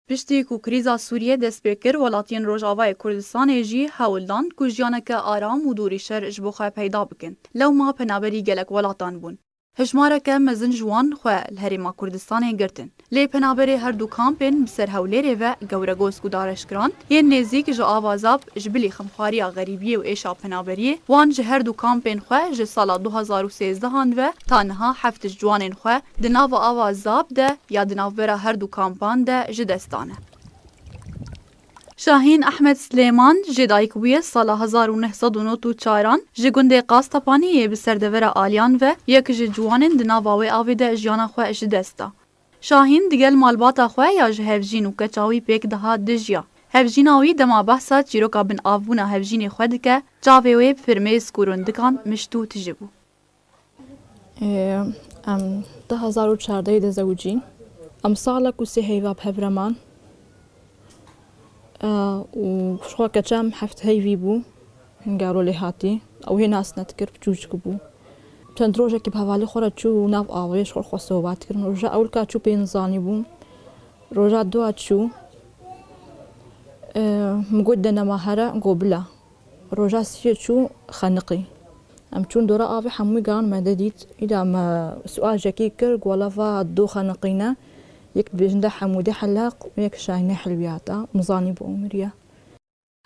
Piştî ku krîza Sûriyê dest pê kir, welatiyên Rojavayê Kurdistanê jî hewl dan ku jiyaneke aram û dûrîşer ji bo xwe peyda bikin. Lewma penaberî gelek welatan bûn. Hejmareke mezin ji wan xwe li Herêma Kurdistanê girtin. Lê penaberê her du kampên bi ser Hewlêrê ve Gewregos û Dareşkiran yên nêzik ji ava zap ji bilî xemxwariya xerîbiyê û êşa penaberiyê wan ji her du kampên xwe ji sala 2013 ve ta niha heft ji ciwanên xwe di nava ava zap de ya di navbera her du kampan de ji destan e. Şahîn Ehmed Slêman ji dayîk bûye sala 1994 ji gundê Qastapaniyê bi serdevera aliyan ve yek ji ciwanên di nava wê avê de jiyana xwe ji dest da. Şahîn digel malbata xwe ya ji hevjîn û keça wî pêk diha dijiya. Hevjîna wî dema behsa çîroka bin avbûna hevjînê xwe dike, çavê wê firmê skûrundikan mişt û tije bû. Em 2014 de زوجين ام صالك وسي بهبرمان وشخوا كجام حفت هيفي بو قالوا لي هاتي او هي ناس نتكر بجوجك بو تندروجا كي بهوالي خورا تشو ناف اوي شخور خصوبات كرن رجا اول كاتشو بينزاني بو رجا دو تشو مقدنا مهرة قبلا رجا سيتشو خنقي ام چون دورا آوی حموی گان مددید ایدا ما سؤال جاکی کر گولافا دو خانقینا یک بجنده حمودی حلاق و یک شاهینه حلویاتا مزانی بو عمریا.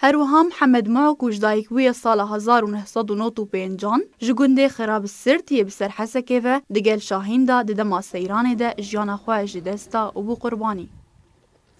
هروها محمد معك وجدايك ويا صالة 1995 جگونده خراب السرت يبسر حسكه و دگل شاهين دا دما سيران دا جيانا خواه جدستا و بو قرباني.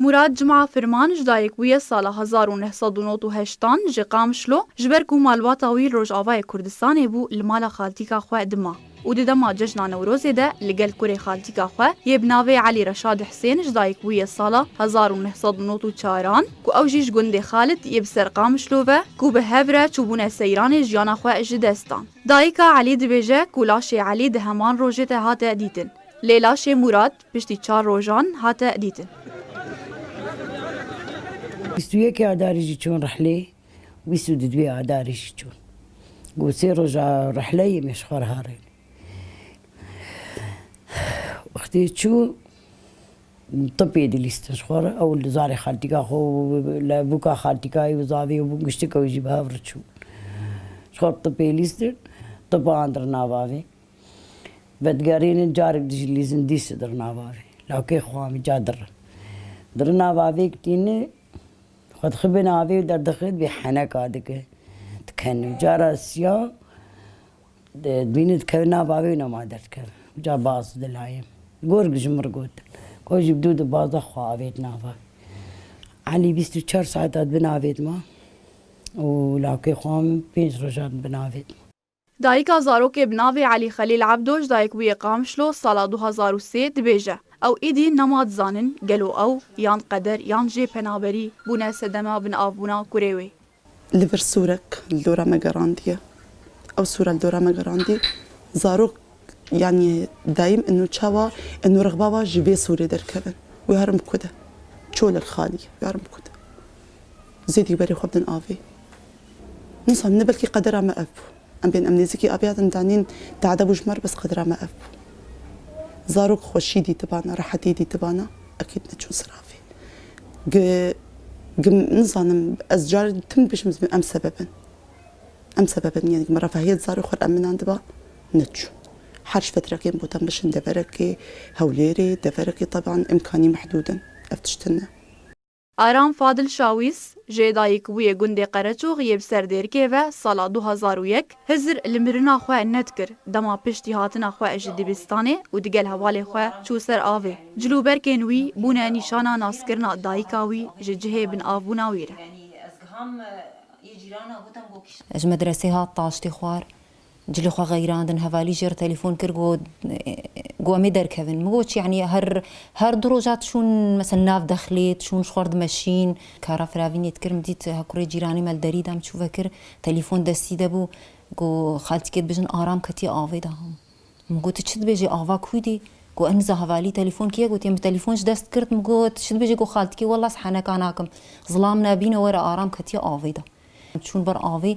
مراد جمعه فرمان جدایک ویه سال 1998 جی قامشلو جبر کو مالباتا وی روجاوای کردستان بو لمالا خالتیکا خو دما و دما جشن نوروز ده لگل کوری خالتیکا خو یبناوی علی رشاد حسین جدایک ویه سال 1994 کو اوجیش گنده خالد یبسر قامشلو و کو به هفره چوبونه سیران جیانا خو جدستان دایکا علی دبیجه کولاش علی ده همان روجته هات دیتن لیلاش مراد پشتی 4 روزان هات دیتن. بيستويك عداري جون رحلي ويسو ددوي عداري جون وسير رجع رحلي مش خور هارين اختي شو طبي دي ليستش خور او زاري خالتي خو لبوكا خالتي وزافي وبنشتكا ويجيبها فرتشو شخور طبي ليستر طبعا اندر نافافي بدقارين جارب دي ليزن ديس در نافافي لو كي خوامي جادر در نافافي كتيني خد خبنا عبي ودر دخلت بحنك عادك تكن جارا سيا دبينت كنا بابي وما درت كر جا باص دلايم قرق جمر قوت كوج بدود باص خوابيت نافا علي 24 ساعات بنافيت ما ولاكي خوام 5 رجات بنافيت دایکا زاروک بناوی علی خلیل عبدوش دایک وی قامشلو سال 2003 دبیجه او ایدی نماد زانن گلو او یان قدر یان جی پنابری بونه سدما بن آبونا کوریوی لفر سورك الدورة مقراندية أو سورة الدورة مقراندي زاروك يعني دايم إنه تشاوا إنه رغباوا جبي سوري دركبن ويهرم كده شول الخالي ويهرم كده زيدي بري خبدن آفي نصام نبلكي قدرها ما أبو أم بين أمنيزكي أبيات دانين تعدبو جمر بس قدرها ما أبو زاروك خوشيدي تبانا راحتيدي تبانا أكيد نتشون صرافي نظام أزجار تم بشمز أم سببا يعني مرة فهي زارو خور أمن عندها نتشو حرش فترة كين بوتن بشن دفركي هوليري دفركي طبعا إمكاني محدودا أفتشتنا آرام فاضل شاویس جدایک وی گنده قرچو غیب سردرکه و سال 2001 هزر لمرنا خو نتکر دما پشتی هاتنا خو جدیبستانه و دیگل حواله خو چوسر آوه جلوبر کنوی بونه نشانا ناسکرنا دایکاوی ججه بن آبونا ویره اج مدرسه ها طاشتي خوار جلي خو غيراندن هفالي جر تليفون كرغو جو مدر كيفن مقوتش يعني هر دروجات شون مثلا ناف دخليت شون شخورد ماشين كارا فرافين يتكرم ديت هكوري جيراني مال دريد عم تشوف فكر تليفون دستي دبو جو خالتي كت بجن آرام كتي آوي دهم مقوت تشد بيجي آوا كويدي جو انزا هفالي تليفون كيه قلت يم تليفونش دست كرت مقوت تشد بيجي جو خالتي والله سحنا كاناكم ظلام نابين ورا آرام كتي آوي ده شون بر آوي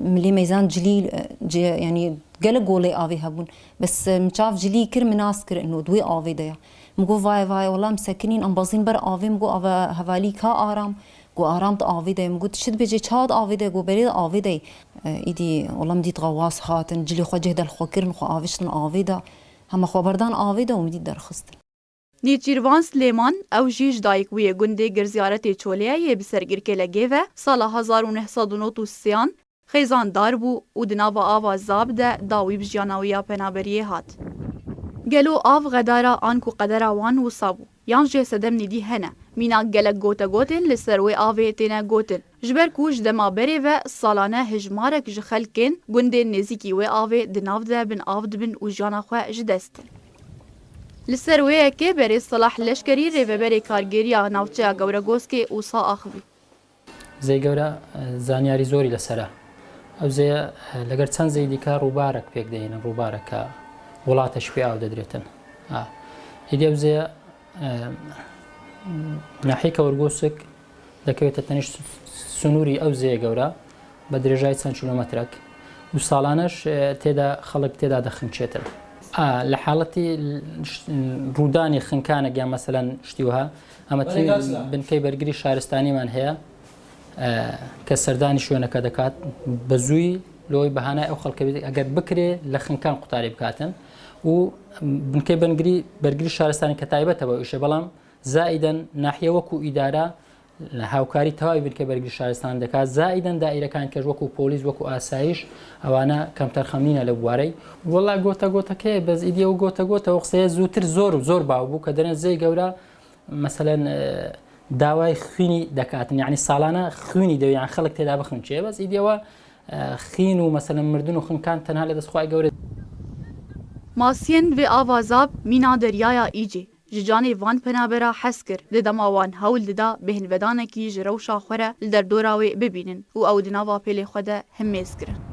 ملي ميزان جليل يعني قال قولي آوي هبون بس مشاف جلي كر مناسكر إنه دوي آوي ده مگو وای والله مسکنین ام بازین بر آوی مگو هوالی کا آرام گو آرام تا آوی ده مگو تشد بجی چاد آوی ده گو برید آوی ده ایدی والله مدید غواص هاتن جلی خو جهد الخو کرن خو آویشتن آوی ده هم خو بردان آوی ده و مدید درخستن نیچیروان سلیمان او جیج دایکوی گنده گر زیارت چولیه یه بسرگیر که لگه و سال 1993 خیزان دار بو و دناوا آوا زاب ده داوی بجیاناویا پنابریه هات. گلو آو غدارا آنکو قدرا وان و صابو. یان جه سدم ندی هنه. مینا گلک گوتا گوتن لسروی آوه تینا گوتن. جبر کوش دما بری و سالانه هجمارک جخلکن گنده نزیکی و آوه دناو ده بن آو دبن و جانا خواه جدستن. لسروی که بری صلاح لشکری ریو بری کارگیریا ناوچه گورگوز که اوسا آخوی. زي گەورە زانیاری زۆری لەسرە ئەو زێ لەگەر چەند زەیدی کە ڕووبارێک پێک دەێنن ڕووبارەکە وڵاتەش پێ ئاو دەدرێتن هیدی ئەو زێ ناحیەکە وەرگۆسک دەکەوێتە تەنیشت سنووری ئەو زێ گەورە بە درێژای چەند کیلۆمەترێک و ساڵانەش تێدا خەڵک تێدا دەخنچێتن لە حاڵەتی ڕوودانی خنکانێک یان مەسەلەن شتیوها ئەمە بنکەی بەرگری شارستانیمان هەیە کە سەردانی شوێنەکە دەکات بە زووی لەوەی بەهانای ئەو خەڵکە ئەگەر بکرێ لە خنکان قوتاری بکاتن و بنکەی بەرگری شارستانی کە تایبەتەوە ئیشە بەڵام زائیدەن ناحیە وەکو ئیدارە هاوکاری تەواوی بنکەی بەرگری شارستان دەکات زائیدەن دائیرەکان کەژ وەکو پۆلیس وەکو ئاسایش ئەوانە کەمتەر خەمینە لە بوارەی وەڵا گۆتەگۆتەکەی بەس ئیدیە و گۆتەگۆتەوە قسەیە زووتر زۆر باو بوو کە دەرێن زەی گەورە مەسەلەن داوای خوێنی دەکاتن یعنی ساڵانە خوێنی دەویان خەڵک تێدا بخنچێ بەس ئیدیەوە خین و مەسەلەن مردن و خنکان تەنها لە دەستخوای گەورە ماسین و آوازاب مینا دریایا ایجی ججانی وان پنابرا حس کر ددما وان هول ددا بهن ودانکی جروشا خوره لدر دوراوی ببینن و او دناوا پیل خوده همیز کرن